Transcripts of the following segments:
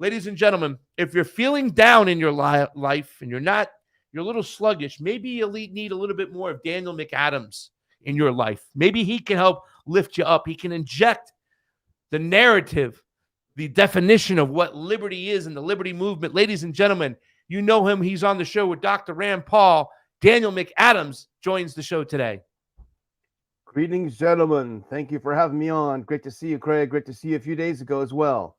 Ladies and gentlemen, if you're feeling down in your life and you're a little sluggish, maybe you need a little bit more of Daniel McAdams in your life. Maybe he can help lift you up. He can inject the narrative, the definition of what liberty is and the liberty movement. Ladies and gentlemen, you know him. He's on the show with Dr. Rand Paul. Daniel McAdams joins the show today. Greetings, gentlemen. Thank you for having me on. Great to see you, Craig. Great to see you a few days ago as well.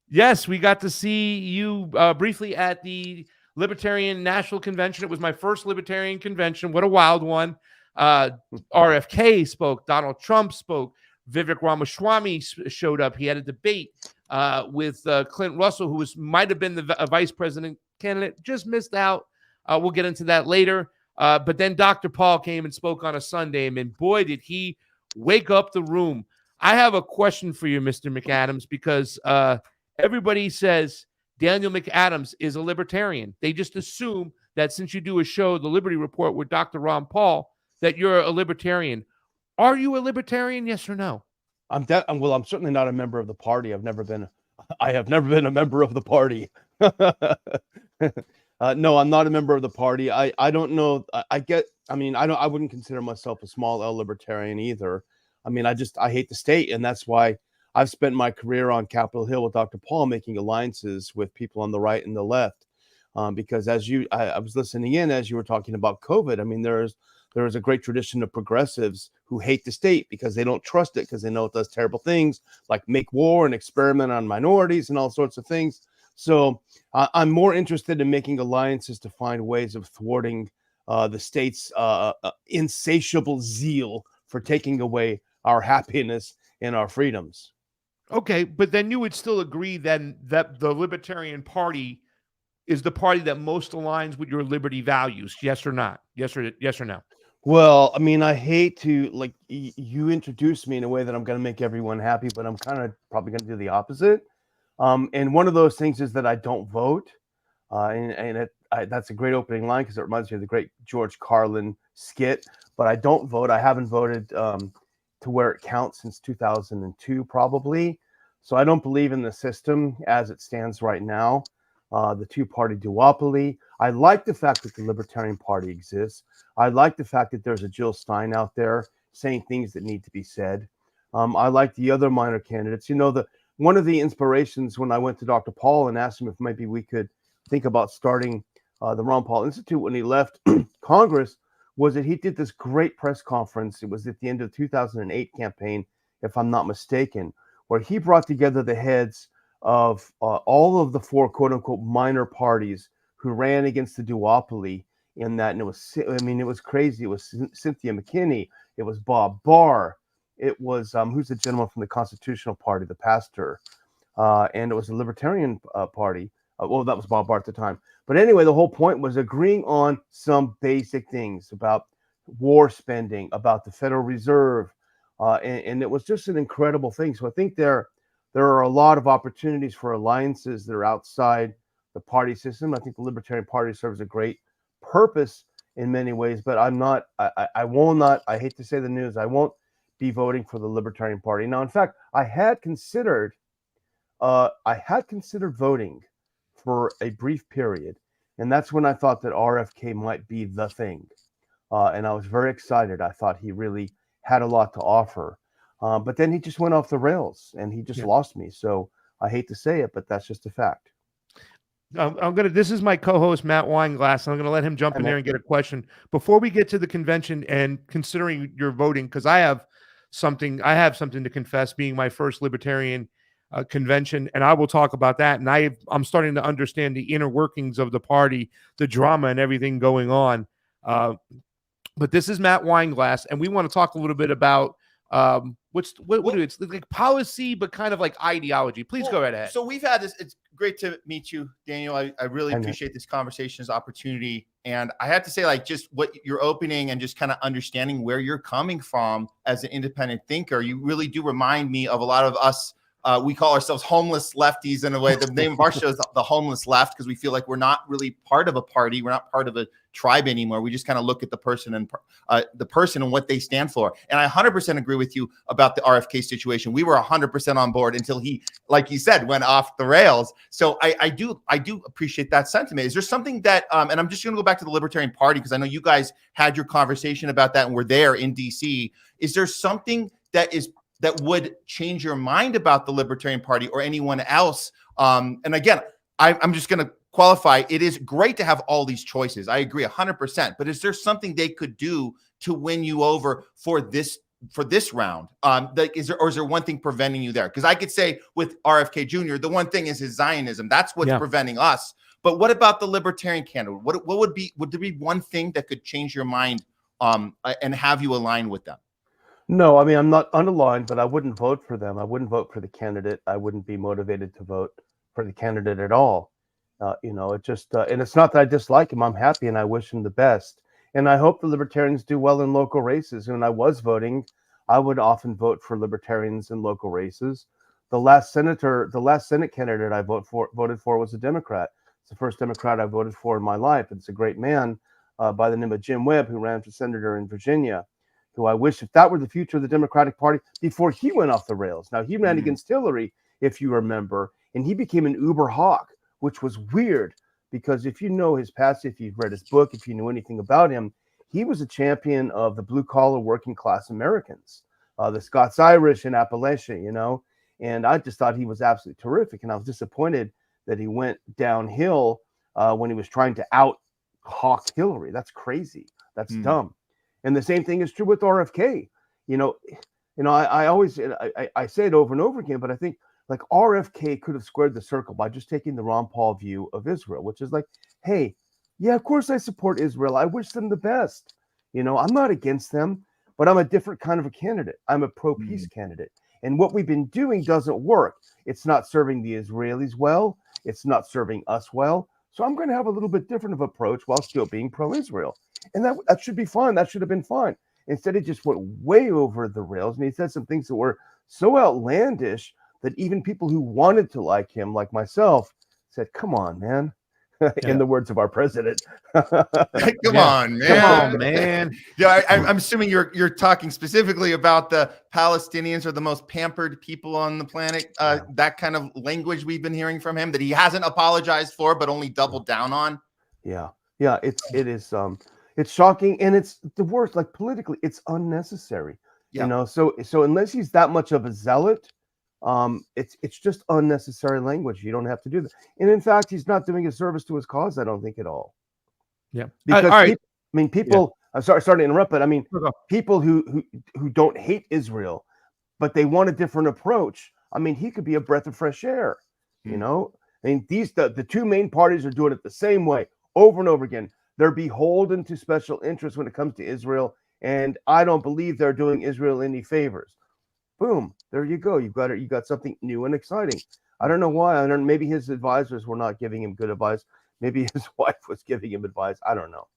Yes, we got to see you briefly at the Libertarian National Convention. It was my first Libertarian convention. What a wild one. RFK spoke. Donald Trump spoke. Vivek Ramaswamy showed up. He had a debate with Clint Russell, who might have been the vice president candidate. Just missed out. We'll get into that later. But then Dr. Paul came and spoke on a Sunday, and boy, did he wake up the room. I have a question for you, Mr. McAdams, because everybody says Daniel McAdams is a libertarian. They just assume that since you do a show, The Liberty Report with Dr. Ron Paul, that you're a libertarian. Are you a libertarian? Yes or no? I'm certainly not a member of the party. I have never been a member of the party. No, I'm not a member of the party. I don't know. I wouldn't consider myself a small L libertarian either. I mean, I hate the state, and that's why I've spent my career on Capitol Hill with Dr. Paul making alliances with people on the right and the left. Because I was listening in as you were talking about COVID. I mean, there is a great tradition of progressives who hate the state because they don't trust it, because they know it does terrible things like make war and experiment on minorities and all sorts of things. So I'm more interested in making alliances to find ways of thwarting the state's insatiable zeal for taking away our happiness and our freedoms. Okay, but then you would still agree then that the Libertarian Party is the party that most aligns with your liberty values, yes or not? Yes or no? Well, I mean, I hate to, you introduce me in a way that I'm going to make everyone happy, but I'm kind of probably going to do the opposite. And one of those things is that I don't vote. That's a great opening line because it reminds me of the great George Carlin skit. But I don't vote. I haven't voted to where it counts since 2002, probably. So I don't believe in the system as it stands right now. The two-party duopoly. I like the fact that the Libertarian Party exists. I like the fact that there's a Jill Stein out there saying things that need to be said. I like the other minor candidates. You know, one of the inspirations when I went to Dr. Paul and asked him if maybe we could think about starting the Ron Paul Institute when he left Congress was that he did this great press conference. It was at the end of the 2008 campaign, if I'm not mistaken, where he brought together the heads of all of the four quote-unquote minor parties who ran against the duopoly in that. And it was crazy. It was Cynthia McKinney. It was Bob Barr. It was, who's the gentleman from the Constitutional Party, the pastor. And it was the Libertarian Party. Well, that was Bob Barr at the time. But anyway, the whole point was agreeing on some basic things about war spending, about the Federal Reserve. And it was just an incredible thing. So I think there are a lot of opportunities for alliances that are outside the party system. I think the Libertarian Party serves a great purpose in many ways, but I will not, I hate to say the news, I won't be voting for the Libertarian Party. Now, in fact, I had considered voting for a brief period, and that's when I thought that RFK might be the thing. And I was very excited. I thought he really had a lot to offer. But then he just went off the rails and he just lost me. So I hate to say it, but that's just a fact. This is my co-host, Matt Weinglass. I'm going to let him jump in there and get a question before we get to the convention. And considering your voting, because I have something to confess, being my first Libertarian convention, and I will talk about that. And I'm starting to understand the inner workings of the party, the drama and everything going on. But this is Matt Weinglass, and we want to talk a little bit about it's like policy, but kind of like ideology. Please go right ahead. So we've had this. It's great to meet you, Daniel. I really appreciate this conversation, this opportunity. And I have to say, like, just what you're opening and just kind of understanding where you're coming from as an independent thinker, you really do remind me of a lot of us we call ourselves homeless lefties in a way. The name of our show is the Homeless Left, because we feel like we're not really part of a party. We're not part of a tribe anymore. We just kind of look at the person and what they stand for. And I 100% agree with you about the RFK situation. We were 100% on board until he, like you said, went off the rails. So I do appreciate that sentiment. Is there something that, and I'm just going to go back to the Libertarian Party, because I know you guys had your conversation about that and we're there in DC. Is there something that would change your mind about the Libertarian Party or anyone else? And again, I'm just going to qualify. It is great to have all these choices. I agree 100%. But is there something they could do to win you over for this round? Is there one thing preventing you there? Because I could say with RFK Jr., the one thing is his Zionism. That's what's preventing us. But what about the Libertarian candidate? What would there be one thing that could change your mind and have you align with them? No, I mean, I'm not unaligned, but I wouldn't vote for them. I wouldn't vote for the candidate. I wouldn't be motivated to vote for the candidate at all. It just, and it's not that I dislike him. I'm happy and I wish him the best. And I hope the Libertarians do well in local races. When I was voting, I would often vote for Libertarians in local races. The last Senate candidate I voted for was a Democrat. It's the first Democrat I voted for in my life. It's a great man by the name of Jim Webb, who ran for senator in Virginia, who I wish, if that were the future of the Democratic Party, before he went off the rails. Now, he ran against Hillary, if you remember, and he became an uber hawk, which was weird, because if you know his past, if you've read his book, if you knew anything about him, he was a champion of the blue-collar working class Americans, the Scots-Irish in Appalachia, and I just thought he was absolutely terrific, and I was disappointed that he went downhill when he was trying to out-hawk Hillary. That's crazy. That's dumb. And the same thing is true with RFK. I always I say it over and over again, but I think like RFK could have squared the circle by just taking the Ron Paul view of Israel, which is like, hey, yeah, of course I support Israel. I wish them the best. I'm not against them, but I'm a different kind of a candidate. I'm a pro-peace candidate. And what we've been doing doesn't work. It's not serving the Israelis well. It's not serving us well. So I'm going to have a little bit different of approach while still being pro-Israel. And that should be fine. That should have been fine. Instead, he just went way over the rails. And he said some things that were so outlandish that even people who wanted to like him, like myself, said, come on, man. In the words of our president. Come on, man. Come on, man. Yeah, I'm assuming you're talking specifically about the Palestinians are the most pampered people on the planet. That kind of language we've been hearing from him that he hasn't apologized for, but only doubled down on. Yeah. It is. It's shocking, and it's the worst. Like politically, it's unnecessary. Yeah. So unless he's that much of a zealot, it's just unnecessary language. You don't have to do that. And in fact, he's not doing a service to his cause, I don't think, at all. Yeah. Because people. I'm sorry to interrupt, but I mean, people who don't hate Israel, but they want a different approach. I mean, he could be a breath of fresh air. I mean, the two main parties are doing it the same way over and over again. They're beholden to special interests when it comes to Israel, and I don't believe they're doing Israel any favors. Boom, there you go. You got something new and exciting. I don't know why. Maybe his advisors were not giving him good advice. Maybe his wife was giving him advice. I don't know.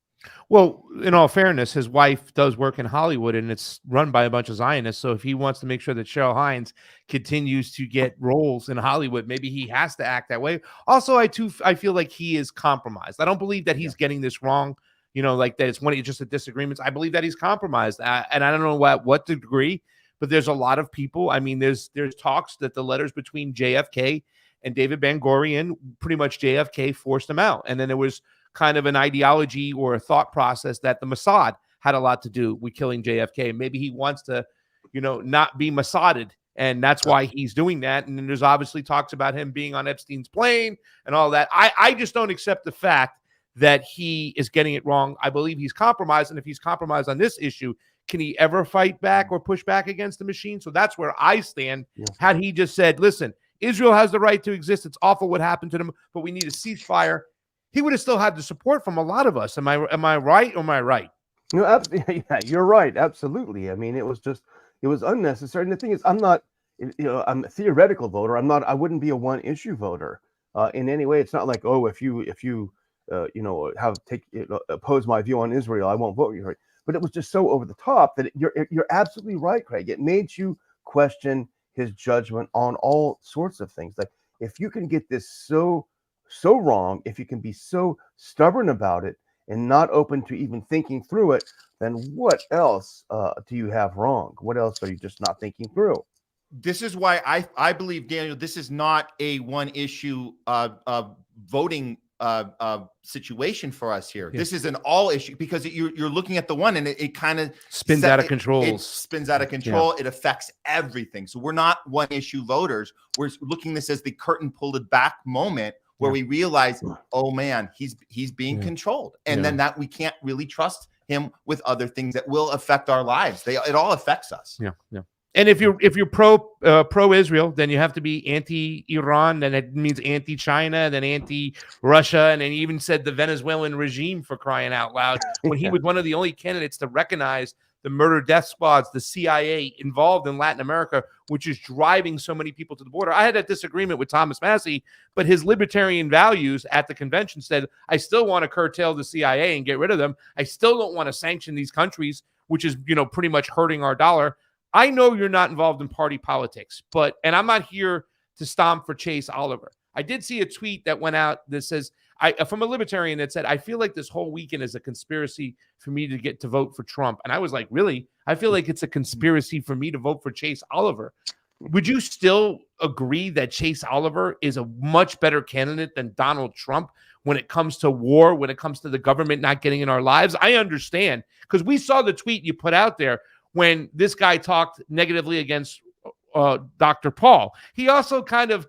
Well, in all fairness, his wife does work in Hollywood, and it's run by a bunch of Zionists. So if he wants to make sure that Cheryl Hines continues to get roles in Hollywood, maybe he has to act that way. Also, I feel like he is compromised. I don't believe that he's getting this wrong. Like that it's just a disagreements. I believe that he's compromised, and I don't know what degree. But there's a lot of people. I mean, there's talks that the letters between JFK and David Ben Gurion, pretty much JFK forced them out, and then there was kind of an ideology or a thought process that the Mossad had a lot to do with killing JFK. Maybe he wants to, not be Mossaded, and that's why he's doing that. And then there's obviously talks about him being on Epstein's plane and all that. I just don't accept the fact that he is getting it wrong. I believe he's compromised, and if he's compromised on this issue, can he ever fight back or push back against the machine? So that's where I stand. Yeah. Had he just said, listen, Israel has the right to exist. It's awful what happened to them, but we need a ceasefire. He would have still had the support from a lot of us. Am I right or am I right? No, yeah, you're right. Absolutely. I mean, it was unnecessary. And the thing is, I'm not, I'm a theoretical voter. I wouldn't be a one issue voter in any way. It's not like, oh, if you oppose my view on Israel, I won't vote you. But it was just so over the top that you're absolutely right, Craig. It made you question his judgment on all sorts of things. Like, if you can get this so wrong, if you can be so stubborn about it and not open to even thinking through it, then what else do you have wrong? What else are you just not thinking through? This is why I believe, Daniel, this is not a one issue voting situation for us here. Yeah. This is an all issue, because you're looking at the one, and it kind of spins out of control. It spins out of control. Yeah. It affects everything. So we're not one issue voters. We're looking this as the curtain pulled back moment where we realize, oh man, he's being controlled, and then that we can't really trust him with other things that will affect our lives. It all affects us. Yeah, yeah. And if you're pro Israel, then you have to be anti-Iran. Then it means anti-China, then anti-Russia, and then he even said the Venezuelan regime, for crying out loud, when he was one of the only candidates to recognize the murder death squads, the CIA involved in Latin America, which is driving so many people to the border. I had that disagreement with Thomas Massey, but his libertarian values at the convention said, I still want to curtail the CIA and get rid of them. I still don't want to sanction these countries, which is, pretty much hurting our dollar. I know you're not involved in party politics, and I'm not here to stomp for Chase Oliver. I did see a tweet that went out that says, from a libertarian that said, I feel like this whole weekend is a conspiracy for me to get to vote for Trump. And I was like, really? I feel like it's a conspiracy for me to vote for Chase Oliver. Would you still agree that Chase Oliver is a much better candidate than Donald Trump when it comes to war, when it comes to the government not getting in our lives? I understand, because we saw the tweet you put out there when this guy talked negatively against Dr. Paul. He also kind of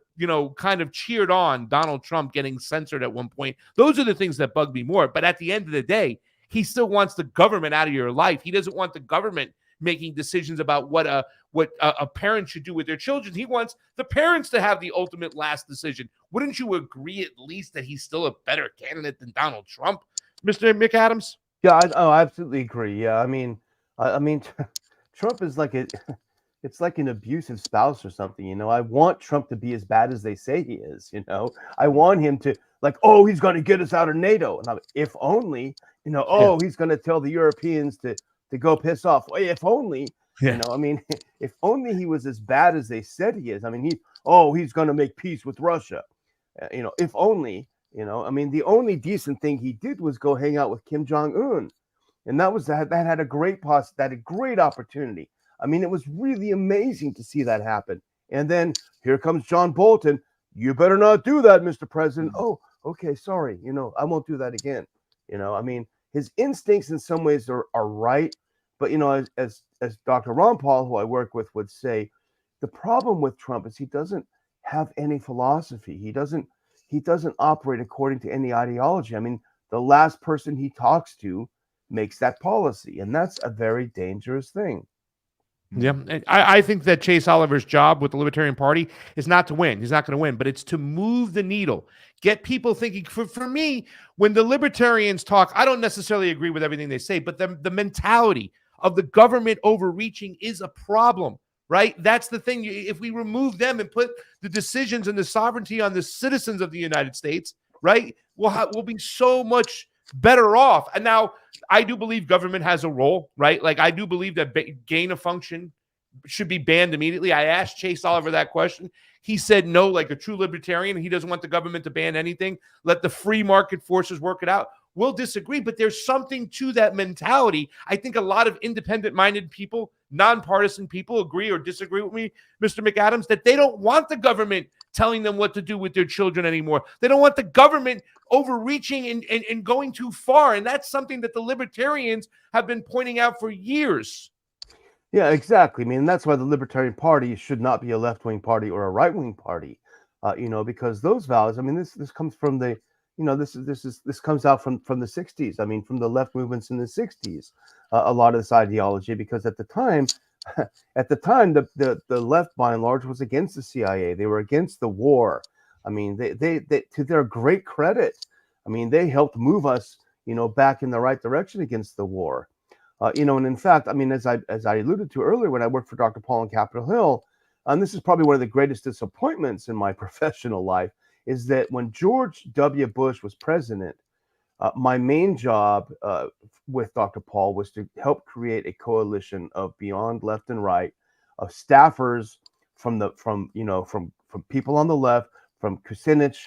cheered on Donald Trump getting censored at one point. Those are the things that bug me more. But at the end of the day, he still wants the government out of your life. He doesn't want the government making decisions about what a parent should do with their children. He wants the parents to have the ultimate last decision. Wouldn't you agree at least that he's still a better candidate than Donald Trump, Mr. McAdams? Yeah, I absolutely agree. Yeah, I mean, Trump is it's like an abusive spouse or something. I want Trump to be as bad as they say he is. I want him to he's going to get us out of NATO. And if only, he's going to tell the Europeans to go piss off. If only, if only he was as bad as they said he is. I mean, he's going to make peace with Russia. If only, the only decent thing he did was go hang out with Kim Jong-un. And that had a great opportunity. I mean, it was really amazing to see that happen. And then here comes John Bolton. You better not do that, Mr. President. Oh, okay, sorry. I won't do that again. I mean, his instincts in some ways are right. But, as Dr. Ron Paul, who I work with, would say, the problem with Trump is he doesn't have any philosophy. He doesn't operate according to any ideology. I mean, the last person he talks to makes that policy, and that's a very dangerous thing. Yeah, I think that Chase Oliver's job with the Libertarian Party is not to win. He's not going to win, but it's to move the needle, get people thinking. For me, when the Libertarians talk, I don't necessarily agree with everything they say, but the mentality of the government overreaching is a problem, right? That's the thing. If we remove them and put the decisions and the sovereignty on the citizens of the United States, right, we'll be so much better off. And now I do believe government has a role, right? I do believe that gain of function should be banned immediately. I asked Chase Oliver that question. He said no, like a true libertarian. He doesn't want the government to ban anything. Let the free market forces work it out. We'll disagree, but there's something to that mentality. I think a lot of independent-minded people, nonpartisan people agree or disagree with me, Mr. McAdams, that they don't want the government telling them what to do with their children anymore. They don't want the government overreaching and going too far. And that's something that the libertarians have been pointing out for years. Yeah, exactly. I mean, that's why the Libertarian Party should not be a left-wing party or a right-wing party, because those values, I mean, this comes from the, this comes out from the 60s. I mean, from the left movements in the 60s, a lot of this ideology, because at the time, the left by and large was against the CIA. They were against the war. I mean, they to their great credit, I mean, they helped move us, back in the right direction against the war. And in fact, I mean, as I alluded to earlier, when I worked for Dr. Paul on Capitol Hill, and this is probably one of the greatest disappointments in my professional life, is that when George W. Bush was president, my main job with Dr. Paul was to help create a coalition of beyond left and right, of staffers from people on the left, from Kucinich,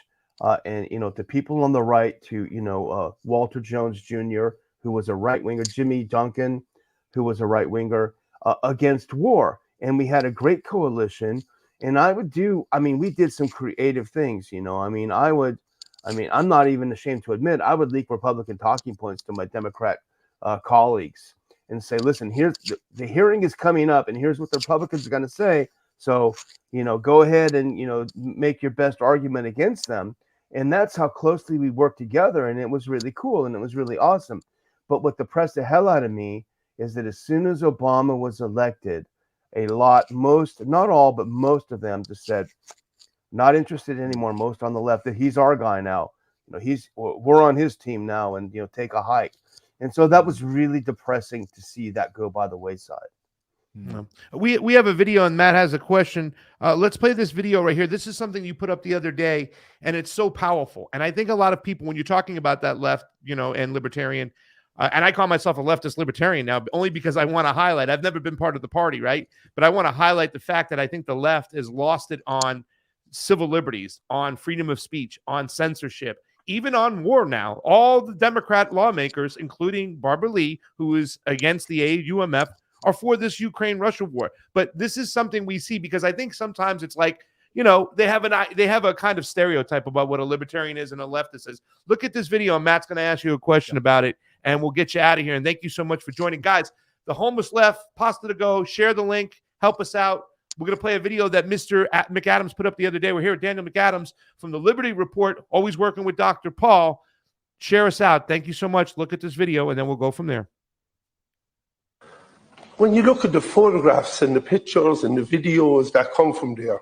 and to people on the right, to Walter Jones Jr., who was a right winger, Jimmy Duncan, who was a right winger, against war. And we had a great coalition. And we did some creative things. I'm not even ashamed to admit, I would leak Republican talking points to my Democrat colleagues and say, listen, here's the hearing is coming up, and here's what the Republicans are going to say. So, go ahead and, make your best argument against them. And that's how closely we worked together. And it was really cool and it was really awesome. But what depressed the hell out of me is that as soon as Obama was elected, not all, but most of them just said, not interested anymore. Most on the left, that he's our guy now. We're on his team now, and take a hike. And so that was really depressing to see that go by the wayside. Yeah. We have a video, and Matt has a question. Let's play this video right here. This is something you put up the other day, and it's so powerful. And I think a lot of people, when you're talking about that left, and libertarian, and I call myself a leftist libertarian now, only because I want to highlight. I've never been part of the party, right? But I want to highlight the fact that I think the left has lost it on civil liberties, on freedom of speech, on censorship, even on war now. All the Democrat lawmakers, including Barbara Lee, who is against the AUMF, are for this Ukraine-Russia war. But this is something we see, because I think sometimes it's like, they have a kind of stereotype about what a libertarian is and a leftist is. Look at this video, and Matt's going to ask you a question about it, and we'll get you out of here. And thank you so much for joining. Guys, the Homeless Left, Pasta to Go, share the link, help us out. We're going to play a video that Mr. McAdams put up the other day. We're here with Daniel McAdams from the Liberty Report, always working with Dr. Paul. Share us out. Thank you so much. Look at this video, and then we'll go from there. When you look at the photographs and the pictures and the videos that come from there,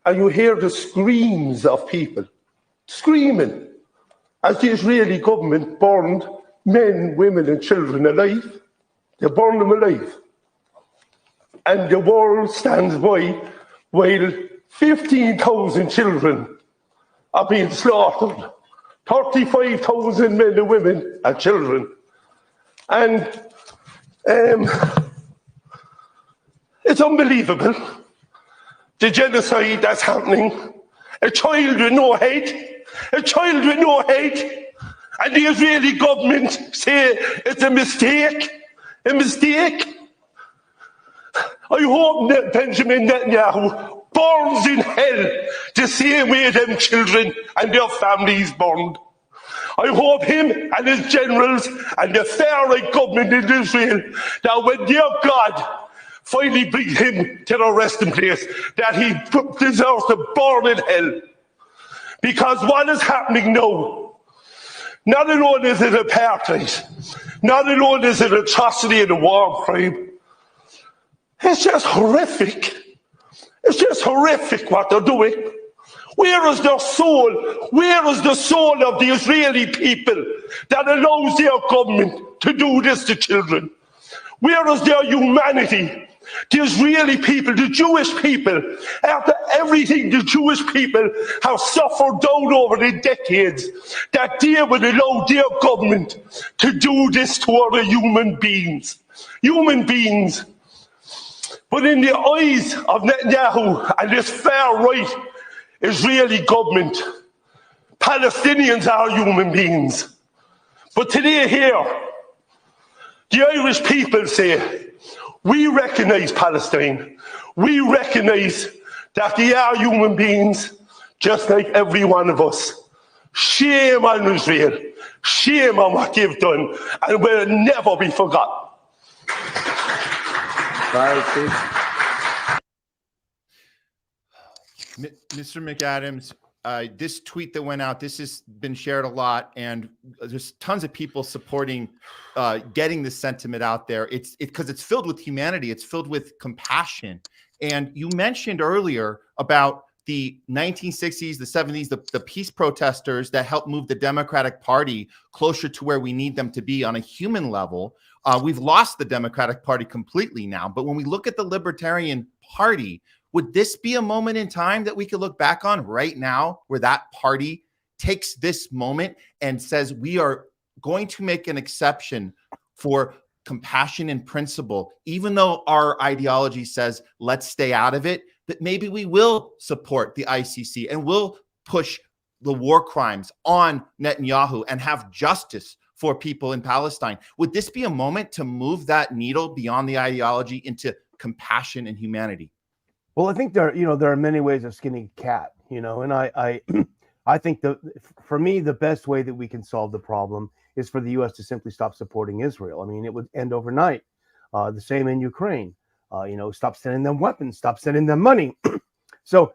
and you hear the screams of people screaming as the Israeli government burned men, women, and children alive. They burned them alive. And the world stands by while 15,000 children are being slaughtered, 35,000 men and women and children. And it's unbelievable, the genocide that's happening. A child with no head, and the Israeli government say it's a mistake. I hope that Benjamin Netanyahu burns in hell the same way them children and their families burned. I hope him and his generals and the far-right government in Israel, that when their God finally brings him to the resting place, that he deserves to burn in hell. Because what is happening now, not alone is it apartheid, not alone is it atrocity and a war crime, it's just horrific. It's just horrific what they're doing. Where is their soul? Where is the soul of the Israeli people that allows their government to do this to children? Where is their humanity? The Israeli people, the Jewish people, after everything the Jewish people have suffered down over the decades, that they would allow their government to do this to other human beings. Human beings. But in the eyes of Netanyahu and this far-right Israeli government, Palestinians are human beings. But today here, the Irish people say, we recognize Palestine. We recognize that they are human beings, just like every one of us. Shame on Israel. Shame on what they've done, and will never be forgotten. Mr. McAdams, this tweet that went out, this has been shared a lot, and there's tons of people supporting getting this sentiment out there. It's because it's filled with humanity. It's filled with compassion. And you mentioned earlier about the 1960s, the 70s, the peace protesters that helped move the Democratic Party closer to where we need them to be on a human level. We've lost the Democratic Party completely now. But when we look at the Libertarian Party, would this be a moment in time that we could look back on right now where that party takes this moment and says, we are going to make an exception for compassion and principle, even though our ideology says, let's stay out of it? that maybe we will support the ICC and will push the war crimes on Netanyahu and have justice for people in Palestine. Would this be a moment to move that needle beyond the ideology into compassion and humanity? Well, I think there are many ways of skinning a cat, and I I think for me, the best way that we can solve the problem is for the U.S. to simply stop supporting Israel. I mean, it would end overnight. The same in Ukraine. Stop sending them weapons, stop sending them money. So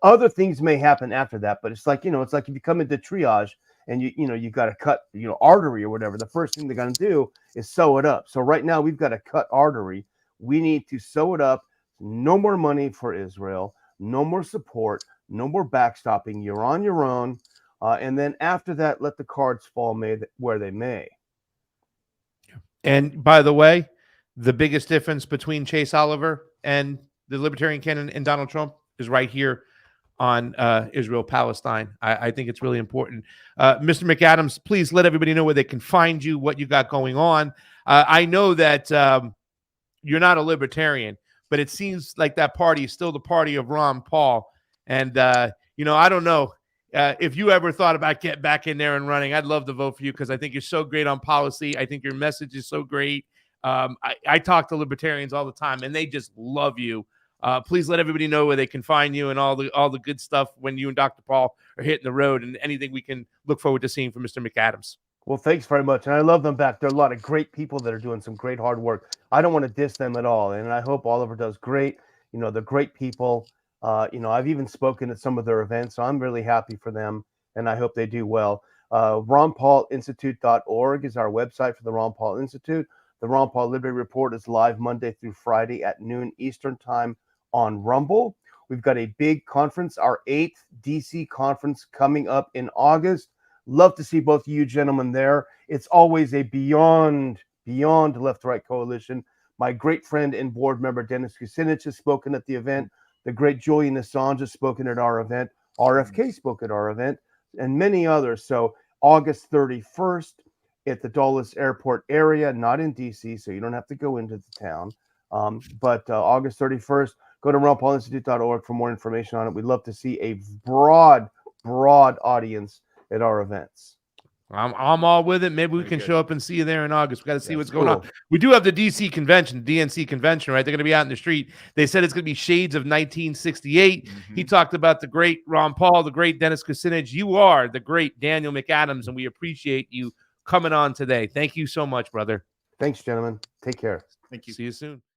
other things may happen after that, but it's like, it's like if you come into triage and you got to cut, artery or whatever, the first thing they're going to do is sew it up. So right now we've got to cut artery. We need to sew it up. No more money for Israel, no more support, no more backstopping. You're on your own. And then after that, let the cards fall where they may. And by the way, the biggest difference between Chase Oliver and the Libertarian candidate and Donald Trump is right here on Israel-Palestine. I think it's really important. Mr. McAdams, please let everybody know where they can find you, what you got going on. I know that you're not a libertarian, but it seems like that party is still the party of Ron Paul. And, I don't know if you ever thought about getting back in there and running. I'd love to vote for you because I think you're so great on policy. I think your message is so great. I talk to libertarians all the time, and they just love you. Please let everybody know where they can find you and all the good stuff when you and Dr. Paul are hitting the road, and anything we can look forward to seeing from Mr. McAdams. Well, thanks very much. And I love them back. There are a lot of great people that are doing some great hard work. I don't want to diss them at all. And I hope Oliver does great. They're great people. I've even spoken at some of their events, so I'm really happy for them, and I hope they do well. RonPaulInstitute.org is our website for the Ron Paul Institute. The Ron Paul Liberty Report is live Monday through Friday at noon Eastern Time on Rumble. We've got a big conference, our 8th DC conference coming up in August. Love to see both of you gentlemen there. It's always a beyond left-right coalition. My great friend and board member Dennis Kucinich has spoken at the event. The great Julian Assange has spoken at our event. RFK spoke at our event, and many others. So August 31st at the Dulles Airport area, not in DC, so you don't have to go into the town. But August 31st, go to RonPaulInstitute.org for more information on it. We'd love to see a broad audience at our events. I'm all with it. Maybe we can show up and see you there in August. We got to see what's going on. We do have the DC convention, DNC convention, right? They're going to be out in the street. They said it's going to be shades of 1968. Mm-hmm. He talked about the great Ron Paul, the great Dennis Kucinich. You are the great Daniel McAdams, and we appreciate you coming on today. Thank you so much, brother. Thanks, gentlemen. Take care. Thank you. See you soon.